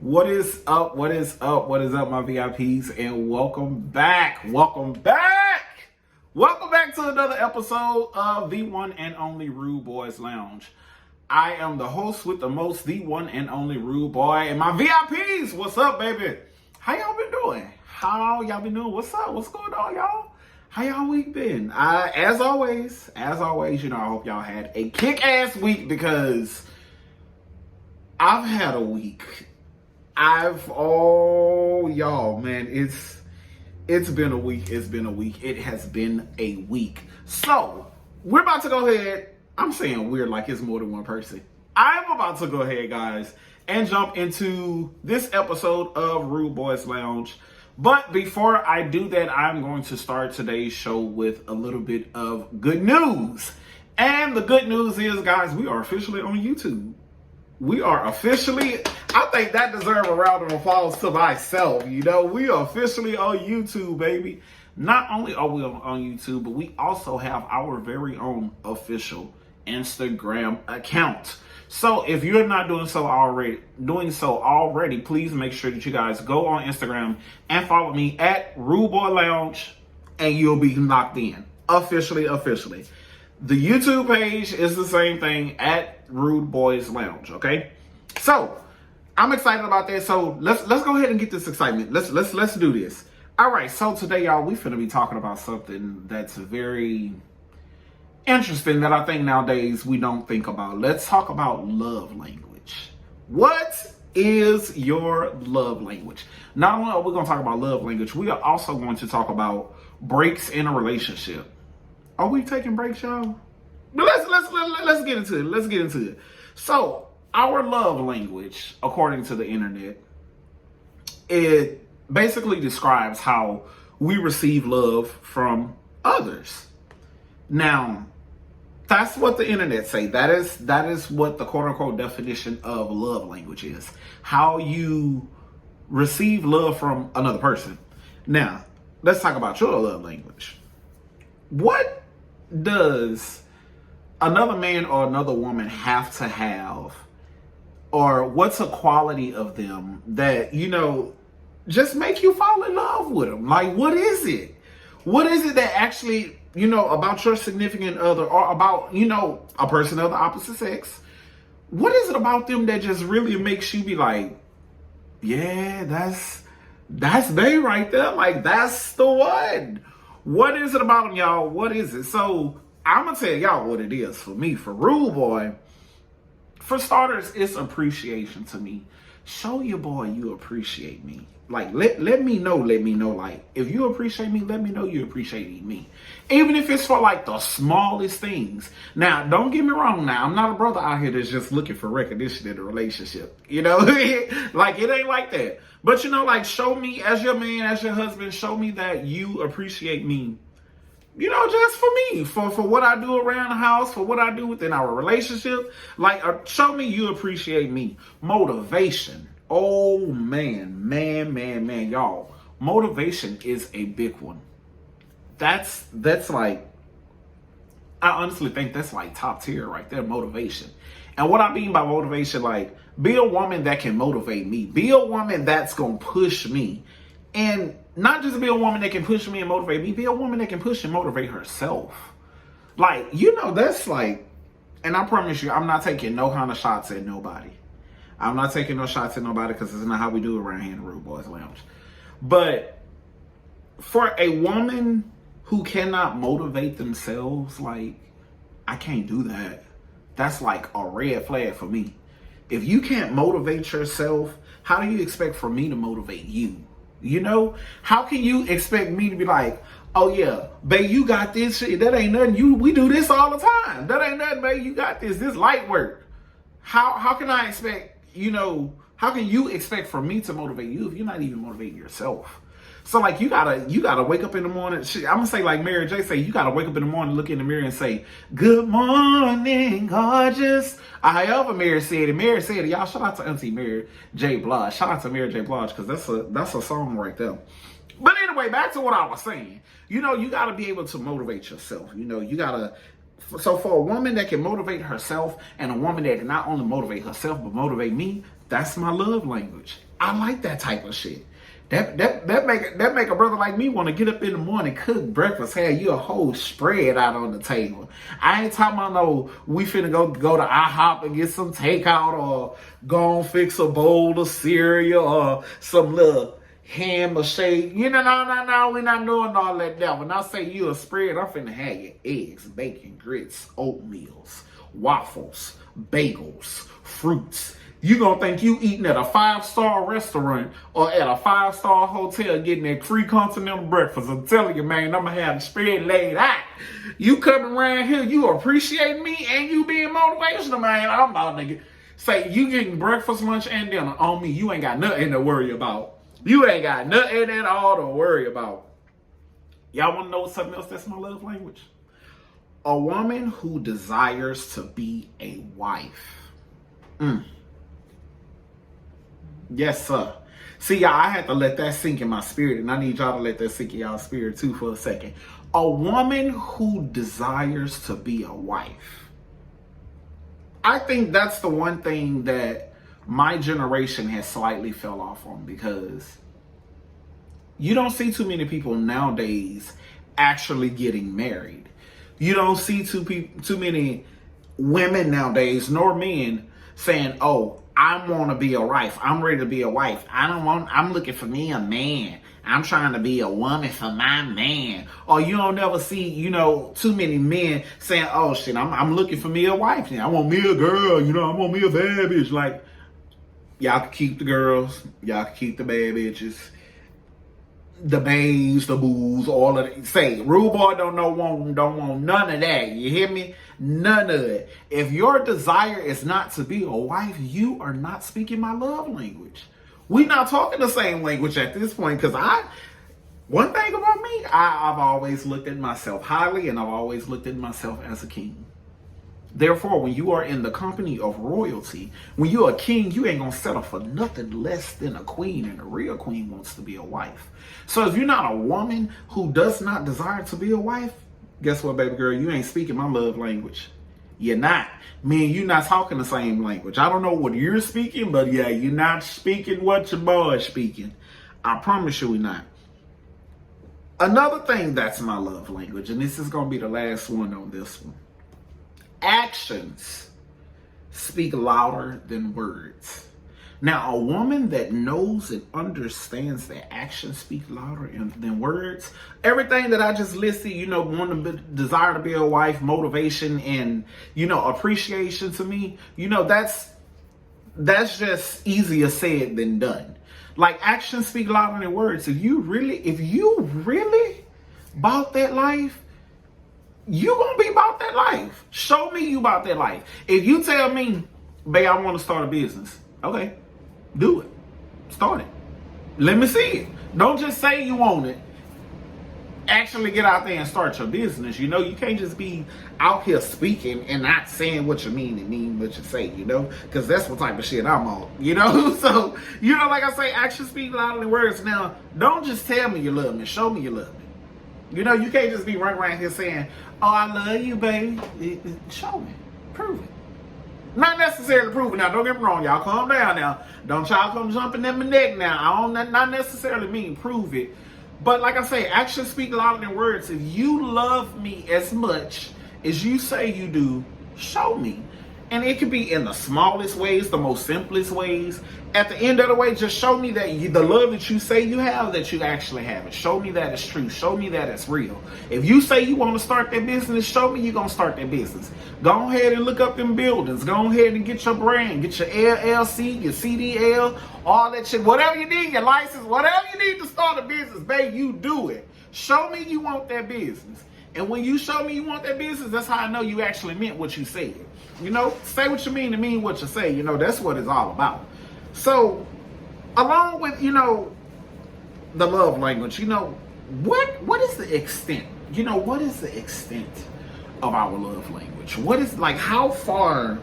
What is up? What is up? What is up, my VIPs? And welcome back. Welcome back. Welcome back to another episode of the one and only Rude Boys Lounge. I am the host with the most, the one and only Rude Boy. And my VIPs, what's up, baby? How y'all been doing? How y'all been doing? What's up? What's going on, y'all? How y'all week been? As always, you know, I hope y'all had a kick-ass week because I've had a week. Y'all, man, it's been a week. It's been a week. It has been a week. So, we're about to go ahead. I'm saying weird like it's more than one person. I'm about to go ahead, guys, and jump into this episode of Rude Boys Lounge. But before I do that, I'm going to start today's show with a little bit of good news. And the good news is, guys, we are officially on YouTube. We are officially, I think that deserves a round of applause to myself. You know, we are officially on YouTube, baby. Not only are we on YouTube, but we also have our very own official Instagram account. So if you're not doing so already, please make sure that you guys go on Instagram and follow me at Rude Boy Lounge, and you'll be locked in. Officially. The YouTube page is the same thing, at Rude Boys Lounge, okay? So, I'm excited about that. So, let's go ahead and get this excitement. Let's do this. All right, so today, y'all, we finna be talking about something that's very interesting that I think nowadays we don't think about. Let's talk about love language. What is your love language? Not only are we going to talk about love language, we are also going to talk about breaks in a relationship. Are we taking breaks, y'all? But let's get into it. Let's get into it. So, our love language, according to the internet, it basically describes how we receive love from others. Now, that's what the internet say. That is what the quote-unquote definition of love language is. How you receive love from another person. Now, let's talk about your love language. What does another man or another woman have to have, or what's a quality of them that, you know, just make you fall in love with them? Like, what is it? What is it that actually, you know, about your significant other or about, you know, a person of the opposite sex? What is it about them that just really makes you be like, yeah, that's they right there. Like, that's the one. What is it about them, y'all? What is it? So, I'm going to tell y'all what it is for me, for Rude Boy. For starters, it's appreciation to me. Show your boy you appreciate me. Like, let me know. Like, if you appreciate me, let me know you appreciate me. Even if it's for, like, the smallest things. Now, don't get me wrong now. I'm not a brother out here that's just looking for recognition in a relationship. You know? Like, it ain't like that. But, you know, like, show me, as your man, as your husband, show me that you appreciate me. You know, just for me, for what I do around the house, for what I do within our relationship. Like, show me you appreciate me. Motivation. Oh, man, y'all. Motivation is a big one. That's like, I honestly think that's like top tier right there, motivation. And what I mean by motivation, like, be a woman that can motivate me. Be a woman that's going to push me. And not just be a woman that can push me and motivate me, be a woman that can push and motivate herself. Like, you know, that's like, and I promise you, I'm not taking no kind of shots at nobody. I'm not taking no shots at nobody because it's not how we do it around here in the Rude Boys Lounge. But for a woman who cannot motivate themselves, like, I can't do that. That's like a red flag for me. If you can't motivate yourself, how do you expect for me to motivate you? You know, how can you expect me to be like, oh yeah, babe, you got this shit. That ain't nothing. We do this all the time. That ain't nothing, babe. You got this. This light work. How can I expect, you know, how can you expect for me to motivate you if you're not even motivating yourself? So like, you gotta wake up in the morning. I'm gonna say like Mary J say, you gotta wake up in the morning, look in the mirror and say, good morning, gorgeous. However Mary said it, y'all, shout out to Auntie Mary J. Blige. Shout out to Mary J. Blige, because that's a song right there. But anyway, back to what I was saying. You know, you gotta be able to motivate yourself. You know, you gotta So for a woman that can motivate herself and a woman that can not only motivate herself but motivate me, that's my love language. I like that type of shit. That make a brother like me want to get up in the morning, cook breakfast, have you a whole spread out on the table. I ain't talking about no we finna go to IHOP and get some takeout or go and fix a bowl of cereal or some little ham or shake. You know, no, we're not doing all that now. When I say you a spread, I'm finna have your eggs, bacon, grits, oatmeals, waffles, bagels, fruits. You gonna think you eating at a 5-star restaurant or at a 5-star hotel getting that free continental breakfast. I'm telling you, man, I'm gonna have the spread laid out. You coming around here, you appreciate me and you being motivational, man. I'm about to say you getting breakfast, lunch, and dinner on me. You ain't got nothing to worry about. You ain't got nothing at all to worry about. Y'all wanna know something else that's my love language? A woman who desires to be a wife. Yes, sir. See, y'all, I had to let that sink in my spirit, and I need y'all to let that sink in y'all spirit too for a second. A woman who desires to be a wife. I think that's the one thing that my generation has slightly fell off on, because you don't see too many people nowadays actually getting married. You don't see too many women nowadays, nor men, saying, oh, I want to be a wife. I'm ready to be a wife. I'm looking for me a man. I'm trying to be a woman for my man. Or you don't never see, too many men saying, oh shit, I'm looking for me a wife. I want me a girl, I want me a bad bitch. Like, y'all can keep the girls. Y'all can keep the bad bitches. The babes, the boos, all of it. Say, rude boy don't want none of that. You hear me? None of it. If your desire is not to be a wife, you are not speaking my love language. We're not talking the same language at this point, because one thing about me, I've always looked at myself highly, and I've always looked at myself as a king. Therefore, when you are in the company of royalty, when you're a king, you ain't gonna settle for nothing less than a queen, and a real queen wants to be a wife. So if you're not a woman who does not desire to be a wife, guess what, baby girl? You ain't speaking my love language. You're not. Me and you not talking the same language. I don't know what you're speaking, but yeah, you're not speaking what your boy is speaking. I promise you we're not. Another thing that's my love language, and this is gonna be the last one on this one. Actions speak louder than words. Now, a woman that knows and understands that actions speak louder than words, everything that I just listed, want to desire to be a wife, motivation, and, appreciation to me, that's just easier said than done. Like, actions speak louder than words. If you really bought that life, you gonna be about that life. Show me you about that life. If you tell me, babe, I want to start a business, okay, do it. Start it. Let me see it. Don't just say you want it. Actually get out there and start your business. You can't just be out here speaking and not saying what you mean and mean what you say, because that's what type of shit I'm on, So, like I say, actions speak louder than words. Now, don't just tell me you love me. Show me you love me. You can't just be running around here saying, oh, I love you, baby. Show me. Prove it. Not necessarily prove it. Now, don't get me wrong, y'all. Calm down now. Don't y'all come jumping in my neck now. I don't not necessarily mean prove it. But like I say, actions speak louder than words. If you love me as much as you say you do, show me. And it could be in the smallest ways, the most simplest ways. At the end of the way, just show me that the love that you say you have, that you actually have it. Show me that it's true. Show me that it's real. If you say you want to start that business, show me you're going to start that business. Go ahead and look up them buildings. Go ahead and get your brand. Get your LLC, your CDL, all that shit. Whatever you need, your license, whatever you need to start a business, babe, you do it. Show me you want that business. And when you show me you want that business, that's how I know you actually meant what you said. Say what you mean to mean what you say. That's what it's all about. So, along with, the love language, what is the extent? What is the extent of our love language? What is, how far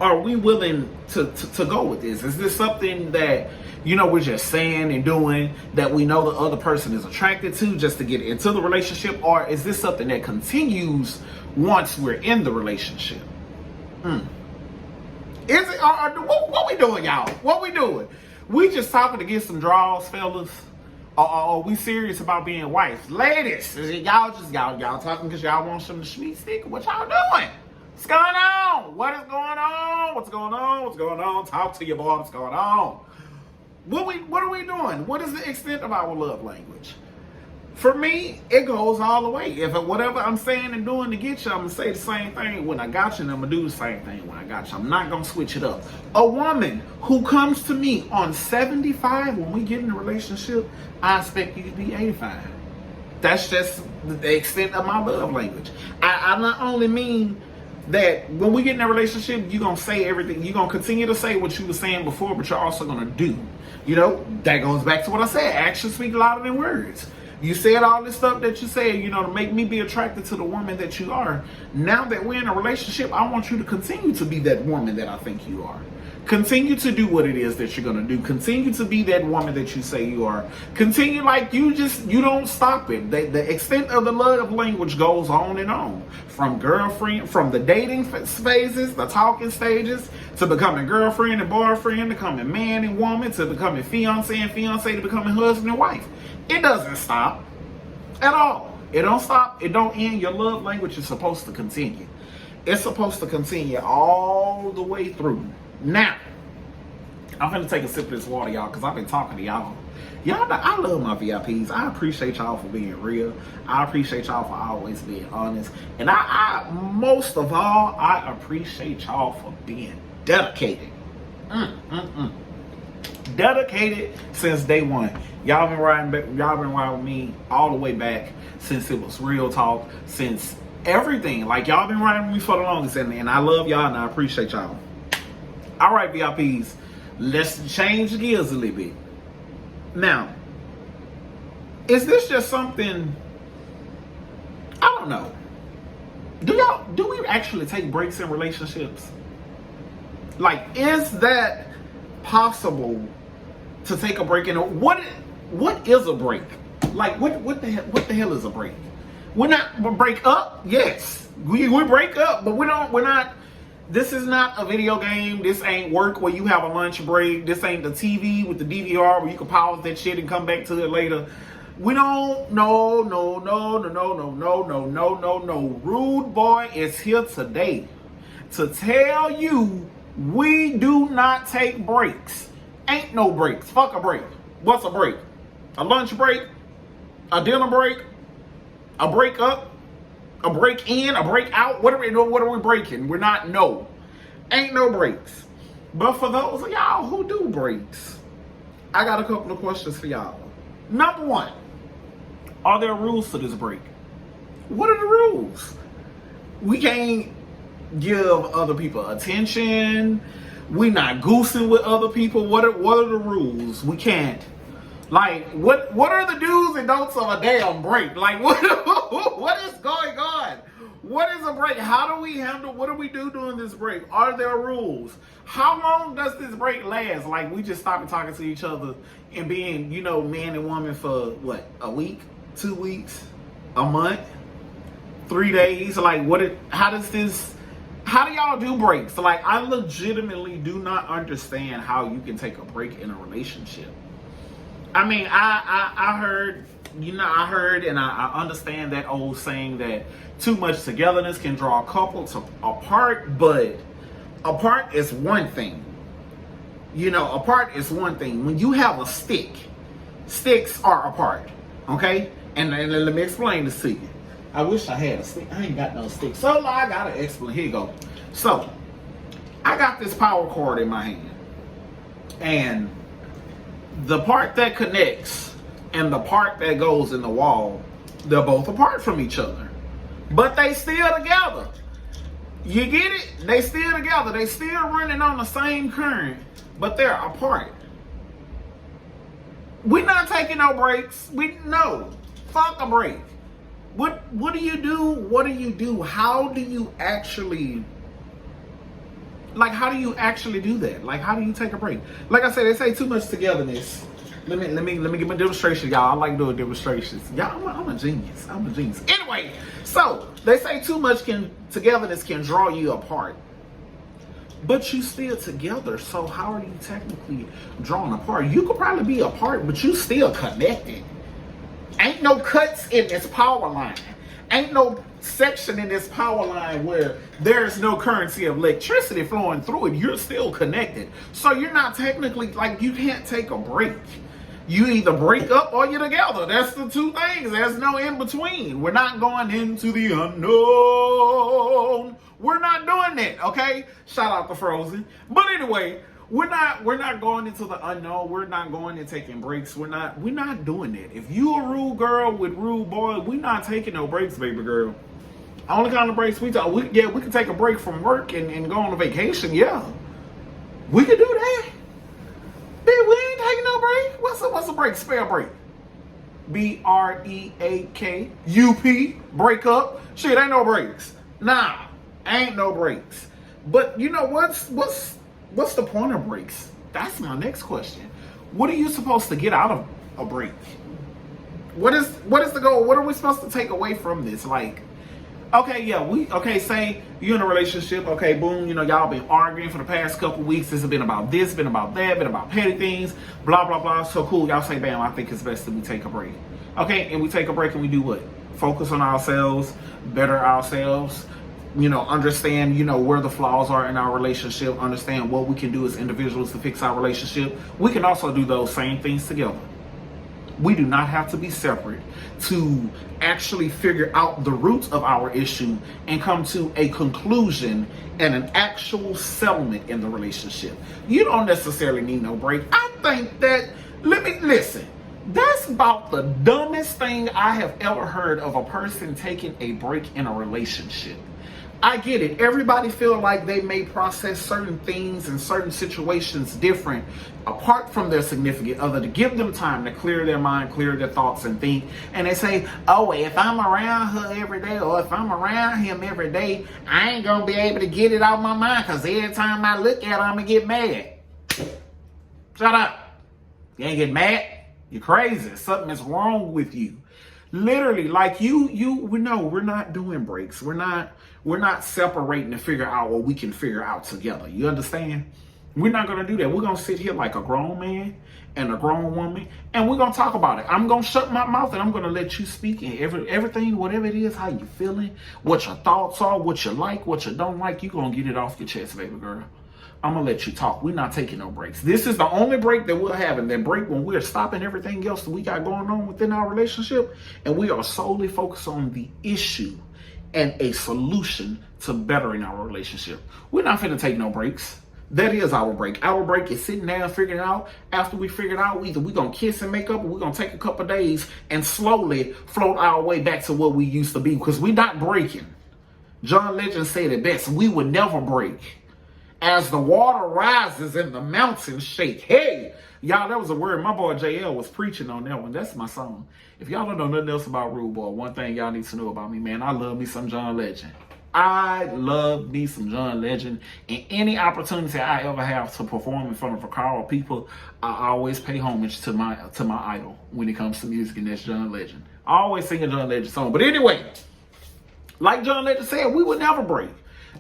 are we willing to go with this? Is this something that, we're just saying and doing that we know the other person is attracted to just to get into the relationship? Or is this something that continues once we're in the relationship? Is it? What we doing, y'all? What we doing? We just talking to get some draws, fellas? Or are we serious about being wives? Ladies, is it y'all talking because y'all want some schmeat stick? What y'all doing? What's going on? What is going on? What's going on? What's going on? Talk to your boy. What's going on? What are we doing? What is the extent of our love language? For me, it goes all the way. If whatever I'm saying and doing to get you, I'm going to say the same thing when I got you, and I'm going to do the same thing when I got you. I'm not going to switch it up. A woman who comes to me on 75 when we get in a relationship, I expect you to be 85. That's just the extent of my love language. I not only mean that when we get in a relationship, you're going to say everything. You're going to continue to say what you were saying before, but you're also going to do. That goes back to what I said. Actions speak louder than words. You said all this stuff that you said, to make me be attracted to the woman that you are. Now that we're in a relationship, I want you to continue to be that woman that I think you are. Continue to do what it is that you're going to do. Continue to be that woman that you say you are. Continue you don't stop it. The extent of the love language goes on and on. From the dating phases, the talking stages, to becoming girlfriend and boyfriend, to becoming man and woman, to becoming fiance and fiance, to becoming husband and wife. It doesn't stop at all. It don't stop. It don't end. Your love language is supposed to continue. It's supposed to continue all the way through. Now, I'm going to take a sip of this water, y'all, because I've been talking to y'all. I love my VIPs. I appreciate y'all for being real. I appreciate y'all for always being honest. And I most of all, I appreciate y'all for being dedicated. Dedicated since day one. Y'all been riding with me all the way back since it was real talk, since everything. Y'all been riding with me for the longest, and I love y'all and I appreciate y'all. All right, VIPs, let's change gears a little bit. Now, is this just something? I don't know. Do we actually take breaks in relationships? Is that possible to take a break in what is a break? What the hell is a break? We're not break up. Yes, we break up, but we're not. This is not a video game. This ain't work where you have a lunch break. This ain't the TV with the DVR where you can pause that shit and come back to it later. We don't. No. Rude Boy is here today to tell you we do not take breaks. Ain't no breaks. Fuck a break. What's a break? A lunch break? A dinner break? A break up? A break in? A break out? What are we breaking? We're not. No. Ain't no breaks. But for those of y'all who do breaks, I got a couple of questions for y'all. Number one, are there rules to this break? What are the rules? We can't give other people attention. We not goosing with other people. What are the rules? We can't. What are the do's and don'ts of a damn break? What is going on? What is a break? How do we handle? What do we do during this break? Are there rules? How long does this break last? We just stop talking to each other and being, man and woman for what? A week? 2 weeks? A month? 3 days? How do y'all do breaks? I legitimately do not understand how you can take a break in a relationship. I mean, I heard and I understand that old saying that too much togetherness can draw a couple apart, but apart is one thing. Apart is one thing. When you have a stick, sticks are apart, okay? And let me explain this to you. I wish I had a stick. I ain't got no stick. So I gotta explain. Here you go. So I got this power cord in my hand. And the part that connects and the part that goes in the wall, they're both apart from each other. But they still together. You get it? They still together. They still running on the same current, but they're apart. We're not taking no breaks. No. Fuck a break. What do you do? What do you do? How do you actually Like, how do you actually do that? Like, how do you take a break? Like I said, they say too much togetherness. Let me give my demonstration, y'all. I like doing demonstrations. Y'all, I'm a genius. I'm a genius. Anyway, so they say too much togetherness can draw you apart. But you still together, so how are you technically drawn apart? You could probably be apart, but you still connected. Ain't no cuts in this power line. Ain't no section in this power line where there's no currency of electricity flowing through it. You're still connected. So you're not technically, like, you can't take a break. You either break up or you're together. That's the two things. There's no in between. We're not going into the unknown. We're not doing that, okay? Shout out to Frozen. But anyway, we're not going into the unknown. We're not going and taking breaks. We're not doing that. If you a rude girl with rude boy, we're not taking no breaks, baby girl. Only kind of breaks we can take a break from work and go on a vacation. Yeah, we can do that. We ain't taking no break. What's a break? Spell break. BREAKUP. Break up. Shit, ain't no breaks. Nah, ain't no breaks. But you know what's the point of breaks? That's my next question. What are you supposed to get out of a break? What is the goal? What are we supposed to take away from this? Like, okay, yeah, say you're in a relationship, okay, boom, y'all been arguing for the past couple weeks. This has been about this, been about that, been about petty things, blah, blah, blah. So cool, y'all say, bam, I think it's best that we take a break. Okay, and we take a break and we do what? Focus on ourselves, better ourselves, understand, where the flaws are in our relationship, understand what we can do as individuals to fix our relationship. We can also do those same things together. We do not have to be separate to actually figure out the roots of our issue and come to a conclusion and an actual settlement in the relationship. You don't necessarily need no break. I think that, listen, that's about the dumbest thing I have ever heard of a person taking a break in a relationship. I get it. Everybody feel like they may process certain things and certain situations different apart from their significant other to give them time to clear their mind, clear their thoughts and think. And they say, oh, if I'm around her every day or if I'm around him every day, I ain't going to be able to get it out of my mind because every time I look at her, I'm going to get mad. Shut up. You ain't getting mad? You're crazy. Something is wrong with you. Literally, like we know we're not doing breaks. We're not separating to figure out what we can figure out together. You understand? We're not going to do that. We're going to sit here like a grown man and a grown woman, and we're going to talk about it. I'm going to shut my mouth, and I'm going to let you speak, and everything, whatever it is, how you feeling, what your thoughts are, what you like, what you don't like, you're going to get it off your chest, baby girl. I'm going to let you talk. We're not taking no breaks. This is the only break that we'll have, and that break when we're stopping everything else that we got going on within our relationship, and we are solely focused on the issue and a solution to bettering our relationship. We're not finna take no breaks. That is our break. Our break is sitting down figuring it out. After we figure it out, either we're going to kiss and make up or we're going to take a couple days and slowly float our way back to what we used to be because we're not breaking. John Legend said it best. We would never break. As the water rises and the mountains shake. Hey, y'all, that was a word. My boy JL was preaching on that one. That's my song. If y'all don't know nothing else about Rude Boy, one thing y'all need to know about me, man, I love me some John Legend. I love me some John Legend. And any opportunity I ever have to perform in front of a crowd of people, I always pay homage to my idol when it comes to music, and that's John Legend. I always sing a John Legend song. But anyway, like John Legend said, we would never break.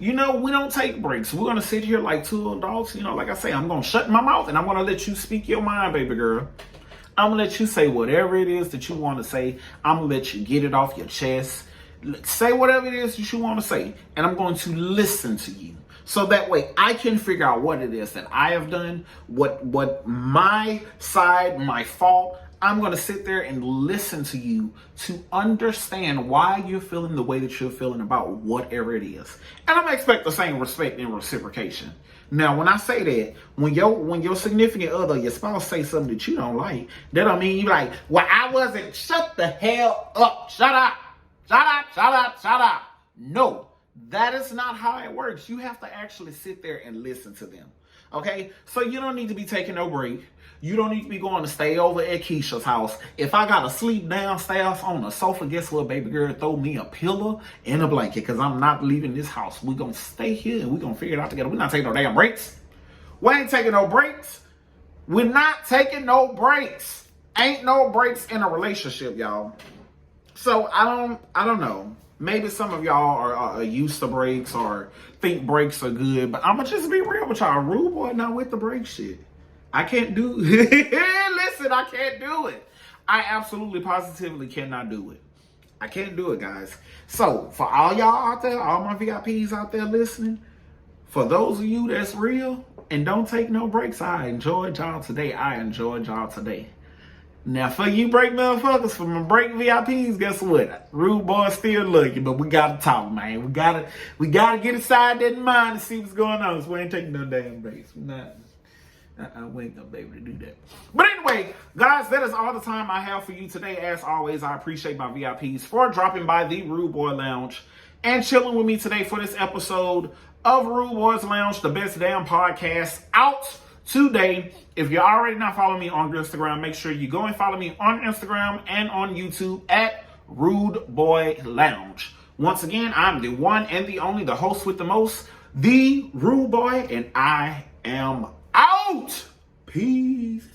We don't take breaks. We're going to sit here like two adults. Like I say, I'm going to shut my mouth and I'm going to let you speak your mind, baby girl. I'm going to let you say whatever it is that you want to say. I'm going to let you get it off your chest. Say whatever it is that you want to say. And I'm going to listen to you. So that way I can figure out what it is that I have done, what my side, my fault. I'm going to sit there and listen to you to understand why you're feeling the way that you're feeling about whatever it is. And I'm going to expect the same respect and reciprocation. Now, when I say that, when your significant other, your spouse say something that you don't like, that don't mean you like, well, I wasn't, shut the hell up. Shut up. Shut up. Shut up. Shut up. No, that is not how it works. You have to actually sit there and listen to them. Okay? So you don't need to be taking no break. You don't need to be going to stay over at Keisha's house. If I gotta sleep downstairs on the sofa, guess what, baby girl? Throw me a pillow and a blanket, because I'm not leaving this house. We're gonna stay here and we're gonna figure it out together. We're not taking no damn breaks. We ain't taking no breaks. We're not taking no breaks. Ain't no breaks in a relationship, y'all. So I don't know. Maybe some of y'all are used to breaks or think breaks are good, but I'ma just be real with y'all. Rude boy not with the break shit. I can't do listen, I can't do it. I absolutely positively cannot do it. I can't do it, guys. So for all y'all out there, all my VIPs out there listening, for those of you that's real and don't take no breaks, I enjoyed y'all today. Now, for you break motherfuckers, for my break VIPs, guess what? Rude boy still looking, but we gotta talk, man. We gotta get inside that mind and see what's going on. So we ain't taking no damn breaks. We ain't gonna be able to do that. But anyway, guys, that is all the time I have for you today. As always, I appreciate my VIPs for dropping by the Rude Boy Lounge and chilling with me today for this episode of Rude Boys Lounge, the best damn podcast out today. If you're already not following me on Instagram, make sure you go and follow me on Instagram and on YouTube at Rude Boy Lounge. Once again, I'm the one and the only, the host with the most, the Rude Boy, and I am out. Peace.